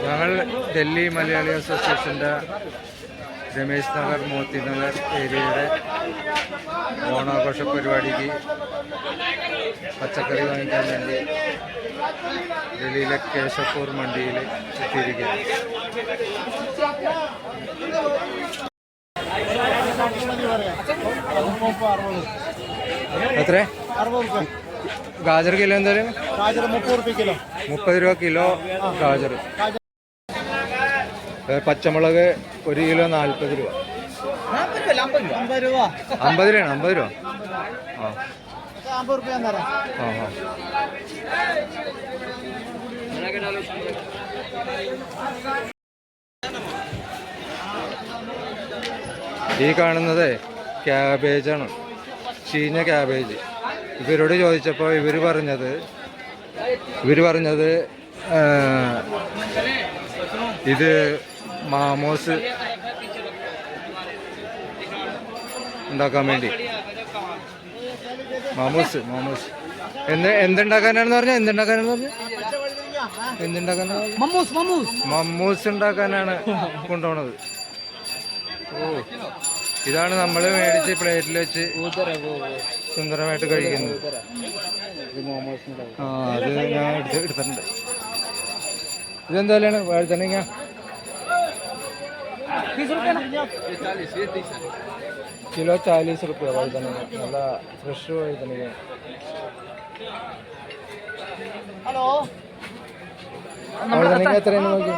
ഞങ്ങൾ ഡൽഹി മലയാളി അസോസിയേഷൻ്റെ രമേശ് നഗർ മോത്തി നഗർ ഏരിയയുടെ ഓണാഘോഷ പരിപാടിക്ക് പച്ചക്കറി വാങ്ങിക്കാൻ വേണ്ടി ഡൽഹിയിലെ കേശവപൂർ മണ്ടിയിൽ എത്തിയിരിക്കുകയാണ്. എത്ര? ഗാജർ കിലോ എന്തായാലും 30 രൂപ കിലോ ഗാജർ. പച്ചമുളക് 1 കിലോ 40 രൂപ. 50 രൂപ. 50 രൂപ. ഈ കാണുന്നത് ക്യാബേജാണ്, ചീഞ്ഞ ക്യാബേജ്. ഇവരോട് ചോദിച്ചപ്പോൾ ഇവർ പറഞ്ഞത് ഇത് മാമോസ് ഉണ്ടാക്കാൻ വേണ്ടി. മാമോസ് എന്തുണ്ടാക്കാനാണെന്ന് പറഞ്ഞാൽ മമ്മൂസ് ഉണ്ടാക്കാനാണ് കൊണ്ടുപോണത്. ഓ, ഇതാണ് നമ്മൾ മേടിച്ച് പ്ലേറ്റിൽ വെച്ച് സുന്ദരമായിട്ട് കഴിക്കുന്നത്. ആ, അത് ഞാൻ എടുത്തിട്ടുണ്ട്. ഇതെന്തായാലും വഴുതനങ്ങ കിലോ 40 രൂപ. വഴുതനങ്ങ നല്ല ഫ്രഷ് വഴുതനങ്ങ. വഴുതനങ്ങ എത്രയാണ് നോക്കി?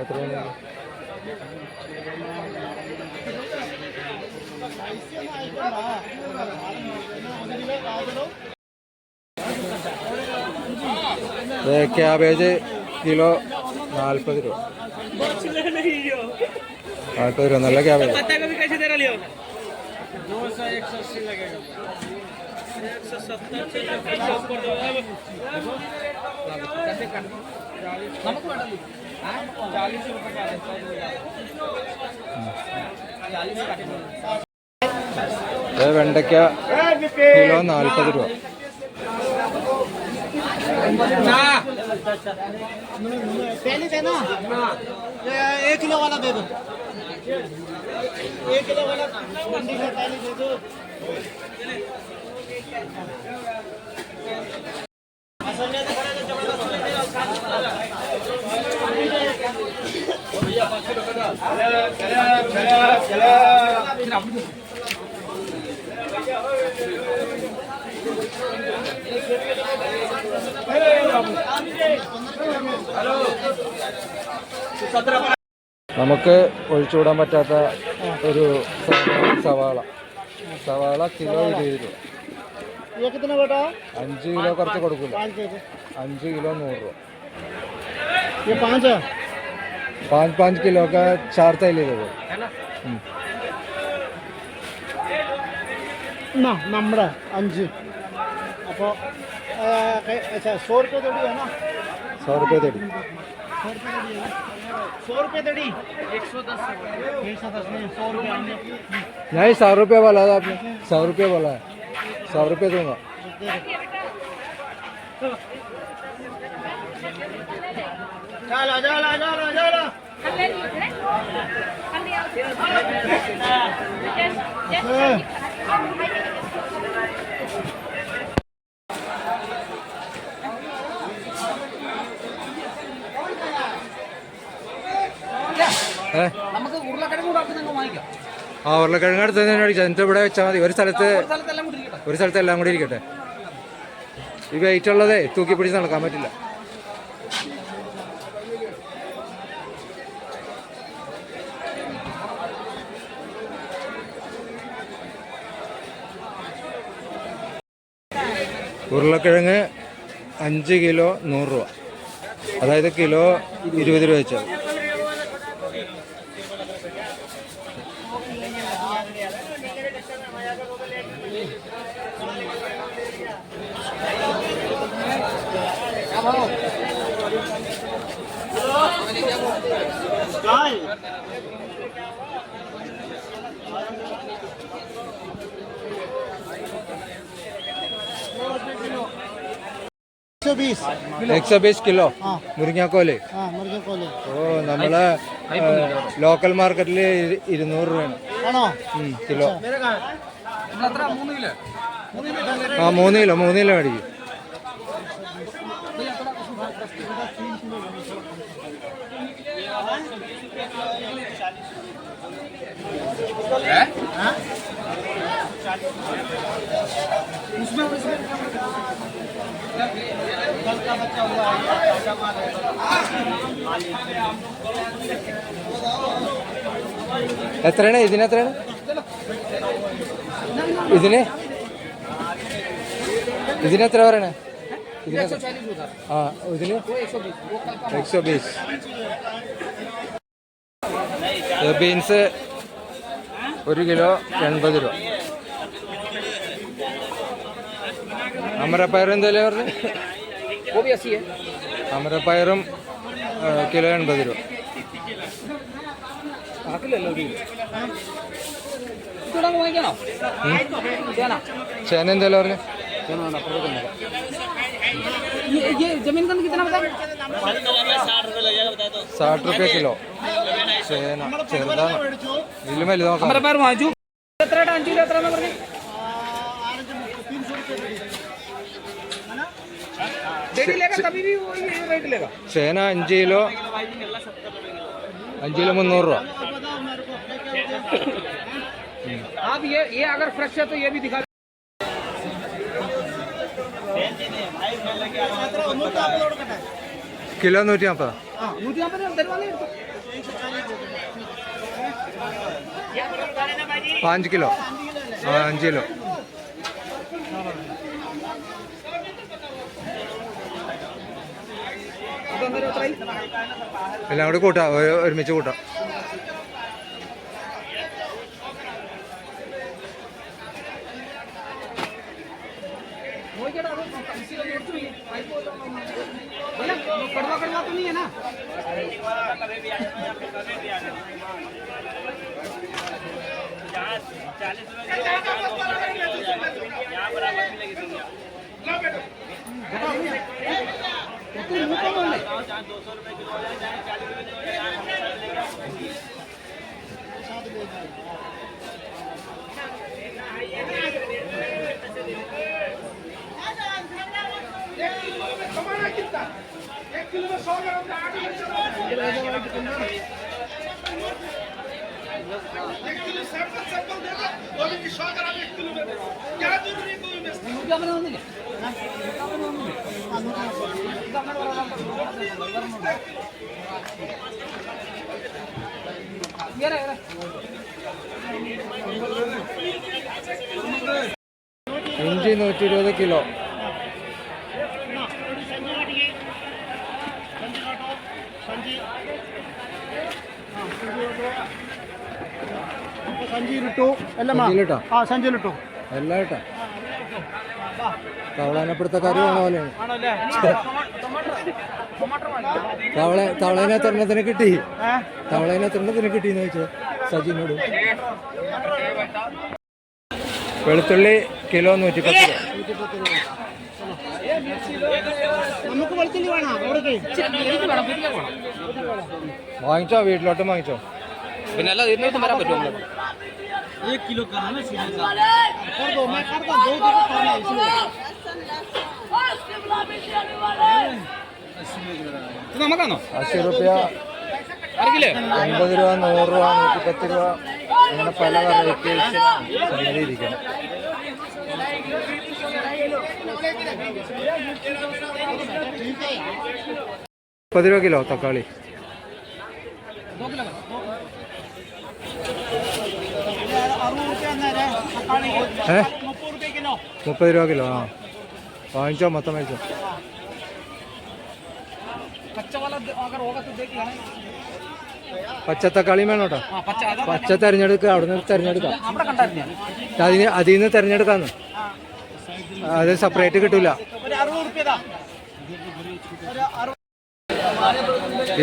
എത്രയാണ്? ക്യാബേജ് കിലോ 40 രൂപ. 40 രൂപ നല്ല ക്യാബേജ്. വെണ്ടയ്ക്ക കിലോ 40 രൂപ. पहले देना 1 किलो वाला दे दो. 1 किलो वाला मंडी का पहले दे दो. നമുക്ക് ഒഴിച്ചുകൂടാൻ പറ്റാത്ത ഒരു സവാള കിലോ 20 രൂപ. 5 കിലോ കുറച്ച് കൊടുക്കില്ല. 5 കിലോ 100 രൂപ. 5 किलो का 4 थैली दे दो ना നമ്മുടെ 5. അപ്പോൾ अच्छा 100 रुपये दड़ी है ना? 100 रुपये दड़ी. 100 रुपये दड़ी 110 नहीं 100 रुपये. नहीं 100 रुपये वाला था आपने. 100 रुपये वाला है. 100 रुपये दूंगा. चलो ഉരുളക്കിഴങ്ങ് അടുത്ത് അടിച്ചാൽ എന്നിട്ട് ഇവിടെ വെച്ചാൽ മതി. ഒരു സ്ഥലത്ത് എല്ലാം കൂടി ഇരിക്കട്ടെ. ഈ വെയിറ്റ് ഉള്ളതേ തൂക്കി പിടിച്ച് നടക്കാൻ പറ്റില്ല. ഉരുളക്കിഴങ്ങ് 5 കിലോ 100 രൂപ. അതായത് കിലോ 20 രൂപ വെച്ചാൽ. 120 120 കിലോ ആ. മുരിങ്ങാക്കോല്. हाँ मुर्गे कोले ഓ നമ്മളെ ലോക്കൽ മാർക്കറ്റിൽ 200 രൂപയാണ് ആണോ കിലോ. ആ 3 കിലോ മേടിക്കും. എത്രയാണ് ഇതിനെത്രയാണ് ഇതിനെത്ര പറയണേ? ആ ഇതിന് 120. ബീൻസ് 1 കിലോ 80 രൂപ. അമരപ്പയർ എന്തായാലും പറഞ്ഞു? അമരപ്പയറും കിലോ 80 രൂപ. ചേന എന്തായാലും പറഞ്ഞു? जमीन का कितना बता? 60 രൂപ കിലോ. ചേന ചെറുതാണ്, ഇതിലും വലുത് നോക്കാം. ചേന 5 കിലോ 300 രൂപ. आप ये अगर फ्रेश है तो ये भी दिखा. കിലോ 140. 5 കിലോ. 5 കിലോ. എല്ലാം കൂടി കൂട്ടാം, ഒരുമിച്ച് കൂട്ടാം. कड़वा कड़वा तो नहीं है ना? ഇഞ്ചി 120 കിലോ. ಸಂಜೀಲಿಟ್ಟು ಎಲ್ಲ ಸಂಜೀಲಿട്ടോ? ಹಾಂ ಸಂಜೀಲಿಟ್ಟು എല്ലാം കേട്ടോ. തവളേനെപ്പെടുത്ത കറി വേണ പോലെയാണ്. തവളേനെ എത്രണ്ണത്തിന് കിട്ടി? തവളേനെ എത്രണ്ണത്തിന് കിട്ടിയെന്ന് ചോദിച്ചോ സജിനോട്. വെളുത്തുള്ളി കിലോ 110 രൂപ. നമുക്ക് വെളുത്തുള്ളി വേണം വാങ്ങിച്ചോ, വീട്ടിലോട്ടും വാങ്ങിച്ചോ. പിന്നെ അല്ല ഇതിനകത്ത് വരാൻ പറ്റുമോ? 1 किलो का है ना कर दो, मैं करता 2 किलो करना इसलिए നമുക്കാണോ? 80 രൂപ, 80 രൂപ, 100 രൂപ, 110 രൂപ, അങ്ങനെ പല വെറൈറ്റീസ് സംഗതി ഇരിക്കണം. 30 രൂപ കിലോ തക്കാളി. 30 രൂപ കിലോ. ആ വാങ്ങിച്ചോ, മൊത്തം വാങ്ങിച്ചോ. പച്ചത്തക്കാളിയും വേണം കേട്ടോ. പച്ച തിരഞ്ഞെടുക്കുക, അവിടെ നിന്ന് തിരഞ്ഞെടുക്കാം. അതിൽ നിന്ന് തിരഞ്ഞെടുക്കാന്ന്, അത് സെപ്പറേറ്റ് കിട്ടൂല.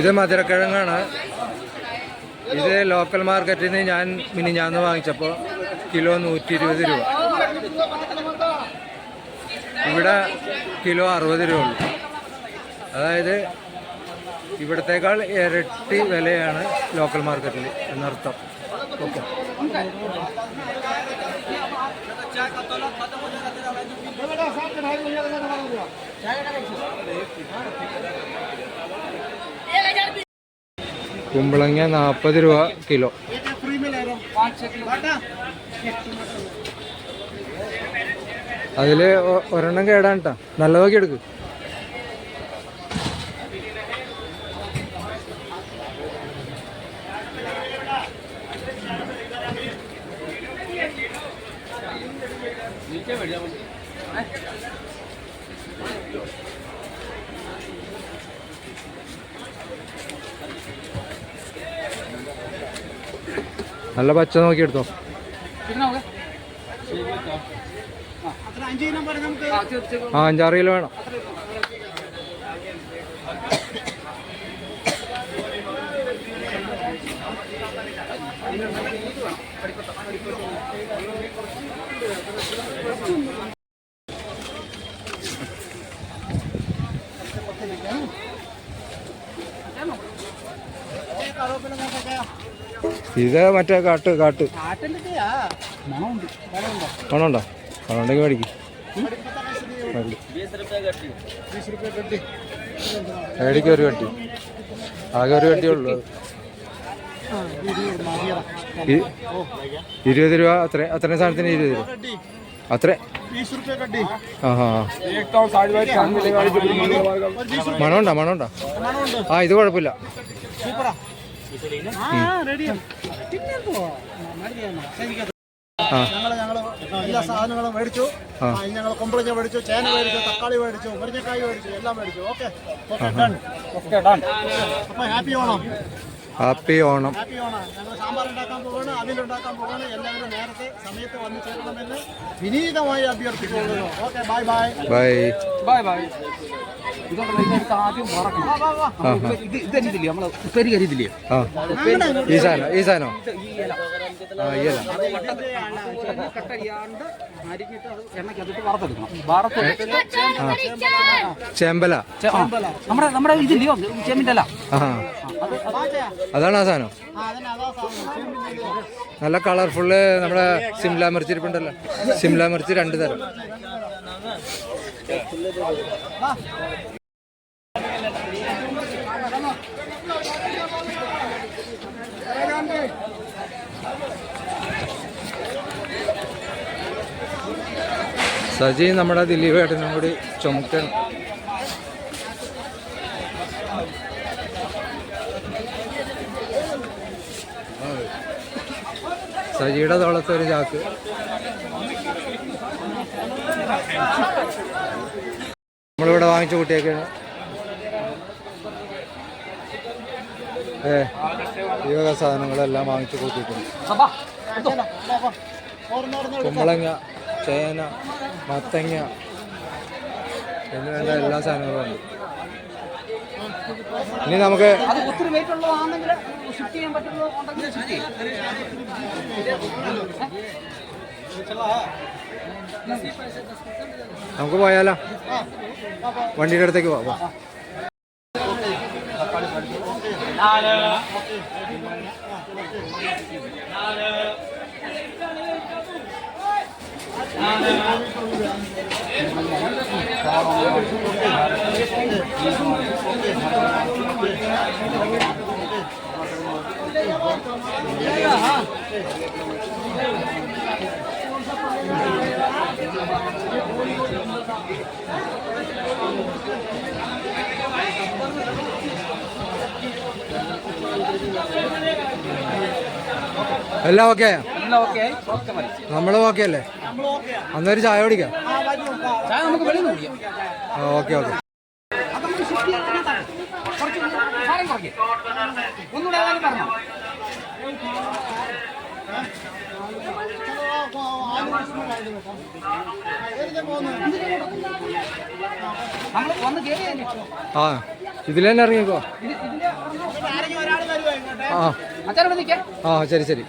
ഇത് മധുരക്കിഴങ്ങാണ്. ഇത് ലോക്കൽ മാർക്കറ്റിൽ നിന്ന് ഞാൻ മിനിഞ്ഞാന്ന് വാങ്ങിച്ചപ്പോൾ കിലോ 120 രൂപ. ഇവിടെ കിലോ 60 രൂപ ഉള്ളൂ. അതായത് ഇവിടത്തേക്കാൾ ഇരട്ടി വിലയാണ് ലോക്കൽ മാർക്കറ്റിൽ എന്നർത്ഥം. ഓക്കെ. കുമ്പളങ്ങ 40 രൂപ കിലോ. അതിൽ ഒരെണ്ണം കേടാൻ കേട്ടോ, നല്ലതൊക്കെ എടുക്ക്. നല്ല പച്ച നോക്കി എടുത്തോ. ആ 5-6 കിലോ വേണം. ഇത് മറ്റേ കാട്ട് മണമുണ്ടോ? മണമുണ്ടെങ്കിൽ മേടിക്കും. മേടിക്കും ഒരു കട്ടി. ആകെ ഒരു കട്ടിയേ ഉള്ളൂ. 20 രൂപ. അത്രയും സാധനത്തിന് 20 രൂപ അത്ര. മണമുണ്ടോ? ആ ഇത് കുഴപ്പമില്ല. എല്ലാ സാധനങ്ങളും മേടിച്ചു. ഞങ്ങൾ കുമ്പളങ്ങ മേടിച്ചു, ചേന മേടിച്ചു, തക്കാളി മേടിച്ചു, മുരിങ്ങക്കായ് മേടിച്ചു, എല്ലാം മേടിച്ചു. ഓക്കെ. അപ്പൊ ഹാപ്പി ഓണം. ഹാപ്പി ഓണം. ഞങ്ങൾ സാമ്പാർ ഉണ്ടാക്കാൻ പോവാണ്, അവിലുണ്ടാക്കാൻ പോവാണ്. എല്ലാവരും നേരത്തെ സമയത്ത് വന്നു ചേരണമെന്ന് വിനീതമായി അഭ്യർത്ഥിക്കുന്നു. Okay, bye bye. Bye bye bye. ആദ്യം ഇതരിതില്ലേ, നമ്മള് ഉപ്പേരി കരിതില്ലേ? ഈ സാധനം ചേമ്പല. നമ്മുടെ ഇതില്ലയോ ചേമ്പിന്റെ അല്ല, അതാണ് ആ സാധനം. നല്ല കളർഫുള്ള്. നമ്മുടെ സിംല മിർച്ചി ഇരിപ്പുണ്ടല്ലോ, സിംല മിർച്ചി 2 തരം. സജി നമ്മുടെ ദിലീപ് ഏട്ടനും കൂടി ചുമക്കണം. സജിയുടെ തോളത്ത് ഒരു ചാക്ക്. നമ്മളിവിടെ വാങ്ങിച്ച കുട്ടിയൊക്കെയാണ്. ഈ വക സാധനങ്ങളെല്ലാം വാങ്ങിച്ചു കൂട്ടിയിട്ടുണ്ട്. കുമ്പളങ്ങ, ചേന, മത്തങ്ങ എന്ന് വേണ്ട എല്ലാ സാധനങ്ങളും ഉണ്ട്. ഇനി നമുക്ക് നമുക്ക് പോയാലോ? വണ്ടിയുടെ അടുത്തേക്ക് പോവാം. എല്ലാം ഓക്കെ? നമ്മളും ഓക്കെ അല്ലേ? അന്നൊരു ചായ കുടിക്കാം. Okay okay. ആ ഇതിൽ തന്നെ ഇറങ്ങിക്കോ. ആ ശരി ശരി.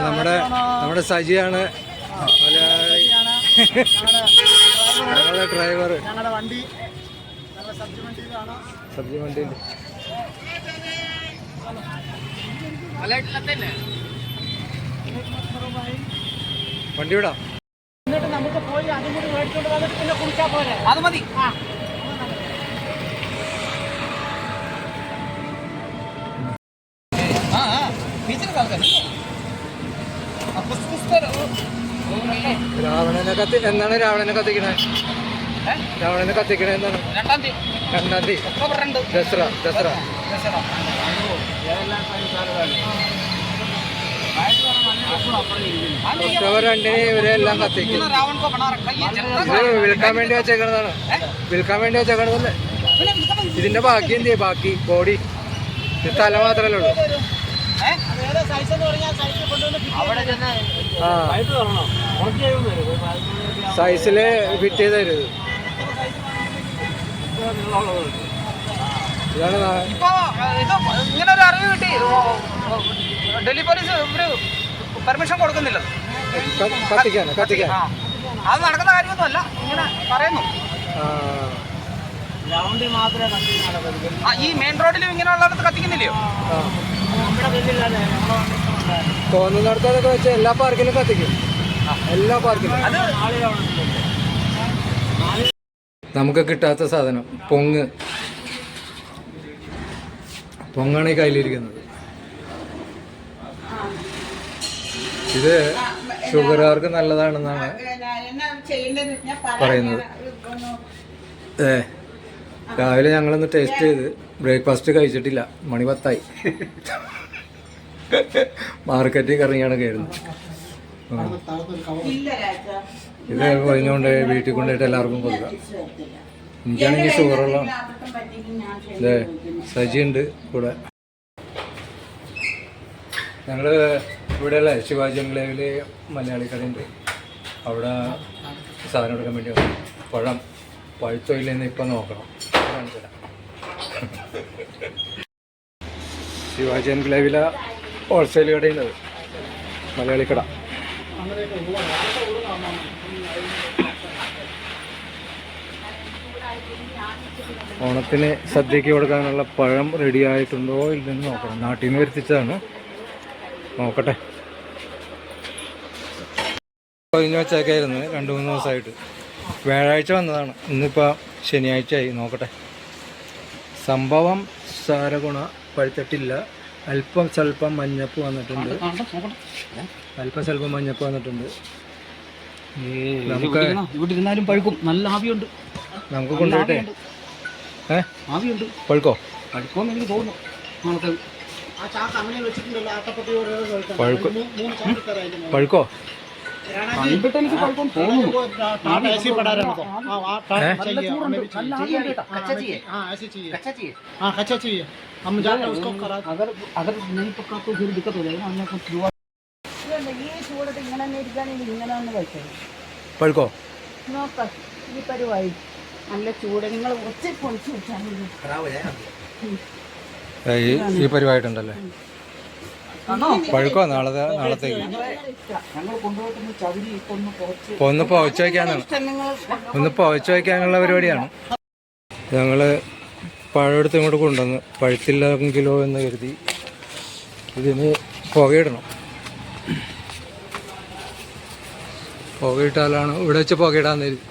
നമ്മുടെ സജിയാണ് മലയാളി, ഞങ്ങളുടെ ഡ്രൈവർ. ഞങ്ങളുടെ വണ്ടി ഞങ്ങളുടെ സബ്ജി വണ്ടിയിലാണ്. സബ്ജി വണ്ടിയിൽ വണ്ടി വിടാം. എന്നിട്ട് നമുക്ക് പോയി അതും കൂടി മേടിച്ചോണ്ട് വന്നിട്ട് പിന്നെ കുടിച്ചാൽ പോലെ അത് മതി. രാവണനെ എന്നാണ് രാവണനെ കത്തിക്കണേ? രാവണനെ കത്തിക്കണേ എന്നാണ്? 2-ാം തീയതി ഒക്ടോബർ 2. ദസറ. ഒക്ടോബർ 2-ന് ഇവരെല്ലാം കത്തിക്കും. ഇത് വിൽക്കാൻ വേണ്ടി വെച്ചേക്കണതാണ്. വെച്ചേക്കണതല്ലേ? ഇതിന്റെ ബാക്കി എന്ത് ചെയ്യും? ബാക്കി ബോഡി, ഇത് തല മാത്രമല്ലേ ഉള്ളൂ. സൈസില് ഫിറ്റ് ചെയ്ത് തരുത്. ഇതാണ് ഇങ്ങനെ ഒരു അറിവ് കിട്ടി. ഡൽഹി പോലീസ് ഒരു പെർമിഷൻ കൊടുക്കുന്നില്ല കത്തിക്കാൻ. അത് നടക്കുന്ന കാര്യമൊന്നും അല്ല, ഇങ്ങനെ പറയുന്നു. ഈ മെയിൻ റോഡിലും ഇങ്ങനെയുള്ളടത്ത് കത്തിക്കുന്നില്ലയോ? തോന്നുന്നിടത്തൊക്കെ വെച്ച് എല്ലാ പാർക്കിലും കത്തിക്കും. എല്ലാ പാർക്കിലും. നമുക്ക് കിട്ടാത്ത സാധനം പൊങ്ങാണ് ഈ കയ്യിലിരിക്കുന്നത്. ഇത് ഷുഗറുകാർക്ക് നല്ലതാണെന്നാണ് പറയുന്നത്. രാവിലെ ഞങ്ങളൊന്ന് ടേസ്റ്റ് ചെയ്ത് ബ്രേക്ക്ഫാസ്റ്റ് കഴിച്ചിട്ടില്ല. മണി 10 മാർക്കറ്റിൽ കറങ്ങിയാണ് കയറുന്നത്. ഇത് കഴിഞ്ഞുകൊണ്ട് വീട്ടിൽ കൊണ്ടുപോയിട്ട് എല്ലാവർക്കും കൊടുക്കാം. എനിക്കാണെങ്കിൽ ഷുഗറുള്ള സജിയുണ്ട് കൂടെ. ഞങ്ങൾ ഇവിടെയല്ലേ ശിവാജി എൻക്ലേവിൽ മലയാളി കടയുണ്ട്. അവിടെ സാധനം എടുക്കാൻ വേണ്ടി വന്നു. പഴം പഴുത്തോ ഇല്ലെന്ന് ഇപ്പം നോക്കണം. ശിവാജി എൻക്ലേവിലെ ഹോൾസെയിൽ കടയുണ്ട്, മലയാളി കട. ഓണത്തിന് സദ്യക്ക് കൊടുക്കാനുള്ള പഴം റെഡി ആയിട്ടുണ്ടോ ഇല്ലെന്ന് നോക്കണം. നാട്ടിൽ നിന്ന് വരുത്തിച്ചതാണ്, നോക്കട്ടെ. കഴിഞ്ഞ വെച്ചേക്കായിരുന്നു 2-3 ദിവസമായിട്ട്. വ്യാഴാഴ്ച വന്നതാണ്, ഇന്നിപ്പോൾ ശനിയാഴ്ചയായി. നോക്കട്ടെ. സംഭവം സാരഗുണ പഴുത്തിട്ടില്ല. അല്പം സ്വല്പം മഞ്ഞപ്പ് വന്നിട്ടുണ്ട്. ഇവിടെ ഇരുന്നാലും പഴുക്കും. നല്ല ആവിയുണ്ട്. നമുക്ക് കൊണ്ടുപോയിട്ടെ. ആവിയുണ്ട്. പഴുക്കോ? പഴുക്കോന്ന് എനിക്ക് തോന്നുന്നു. പഴുക്കോ? കണ്ടിട്ട് എനിക്ക് പഴുക്കും തോന്നുന്നു. अगर नहीं पका तो फिर दिक्कत हो जाएगी ना. പഴുക്കോ? ഈ പരിപാടി നല്ല ചൂട്. നിങ്ങൾ ഒച്ച പൊളിച്ചു വെച്ചാൽ ഈ പരിപാടിയുണ്ടല്ലേ? പഴുക്കോ? നാളത്തേക്ക് ഒന്ന് പുകച്ചു വയ്ക്കാനാണ്. പുകച്ചു പരിപാടിയാണ്. ഞങ്ങൾ പഴമെടുത്ത് ഇങ്ങോട്ട് കൊണ്ടുവന്ന് പഴുത്തില്ലെങ്കിലോ എന്ന് കരുതി ഇതിന് പുകയിടണം. പുകയിട്ടാലാണ് ഇവിടെ വെച്ച് പുകയിടാന്ന് കരുതി.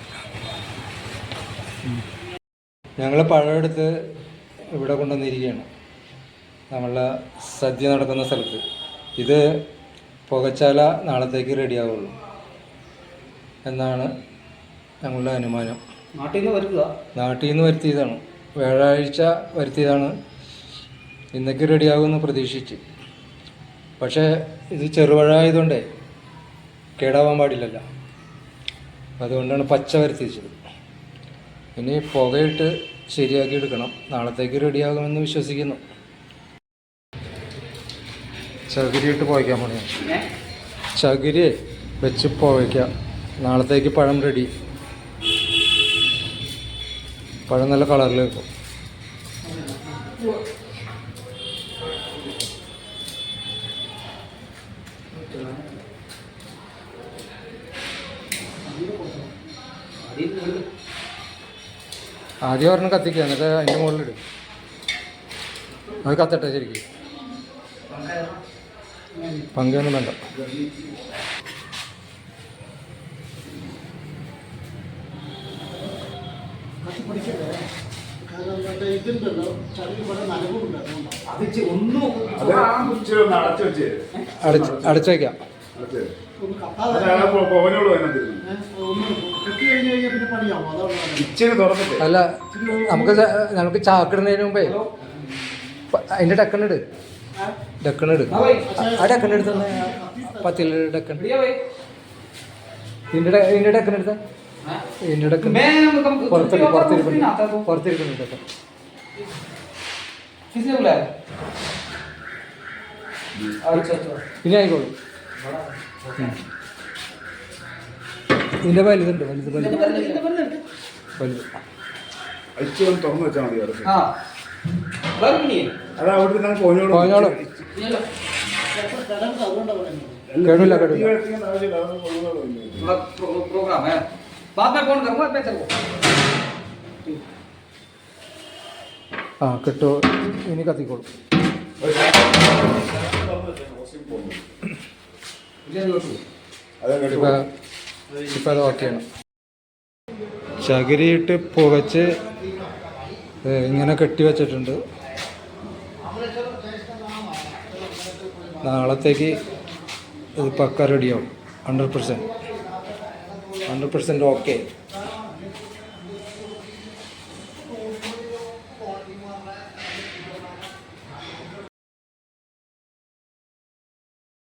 ഞങ്ങൾ പഴമെടുത്ത് ഇവിടെ കൊണ്ടുവന്നിരിക്കുകയാണ്, നമ്മളുടെ സദ്യ നടക്കുന്ന സ്ഥലത്ത്. ഇത് പുകച്ചാല നാളത്തേക്ക് റെഡിയാവുള്ളൂ എന്നാണ് ഞങ്ങളുടെ അനുമാനം. നാട്ടിൽ നിന്ന് വരുത്തിയതാണ്. വ്യാഴാഴ്ച വരുത്തിയതാണ്. ഇന്നേക്ക് റെഡിയാകുമെന്ന് പ്രതീക്ഷിച്ച്. പക്ഷേ ഇത് ചെറുപഴ ആയതുകൊണ്ടേ കേടാവാൻ പാടില്ലല്ലോ, അതുകൊണ്ടാണ് പച്ച വരുത്തിച്ചത്. ഇനി പുകയിട്ട് ശരിയാക്കി എടുക്കണം. നാളത്തേക്ക് റെഡിയാകുമെന്ന് വിശ്വസിക്കുന്നു. ചകിരിയിട്ട് പുകയ്ക്കാൻ പണിയാണ്. ചകിരി വെച്ച് പുകയ്ക്കാം. നാളത്തേക്ക് പഴം റെഡി. പഴം നല്ല കളറിൽ വെക്കും. ആദ്യം ഒരെണ്ണം കത്തിക്കുക, എന്നിട്ട് അതിൻ്റെ മുകളിലിടും. അത് കത്തട്ടെ ശരിക്കും. പങ്കൊന്നും വേണ്ട. ഇതുണ്ടല്ലോ ചളി പോലെ നനവുണ്ട്, അതുകൊണ്ടാണ്. അടച്ചു വയ്ക്കാം. ഒന്ന് കത്താതെ ഒന്ന് കെട്ടി കഴിഞ്ഞ് കഴിഞ്ഞാൽ പിന്നെ പണിയാവും. അതാണ് അല്ല, നമുക്ക് ചാക്കിടുന്നതിന് മുമ്പേ അതിൻ്റെ ഡക്കണിട്. ആ ഡക്കണെടുത്ത പത്തിൽ ഡക്കൺ. ഇതിൻ്റെ ഡക്കണെടുത്ത ഇതിൻ്റെ ഡക്കൺ പുറത്തിരിക്കുന്നു ഡക്കൺ. ഇനി ആയിക്കോളൂ. ഇതിൻ്റെ വലുതുണ്ട്, വലുത്. തുറന്നു വെച്ചാൽ മതി. പോഞ്ഞോളും. കേടില്ല. प्रोग्राम है, बाद में फोन करूंगा, मैं चलो. ആ കിട്ടുമോ? ഇനി കത്തിക്കോളും. ഇപ്പം അത് ഓക്കെയാണ്. ചകിരിയിട്ട് പുകച്ച് ഇങ്ങനെ കെട്ടി വെച്ചിട്ടുണ്ട്. നാളത്തേക്ക് ഇത് പക്ക റെഡിയാവും. 100% ഓക്കെ.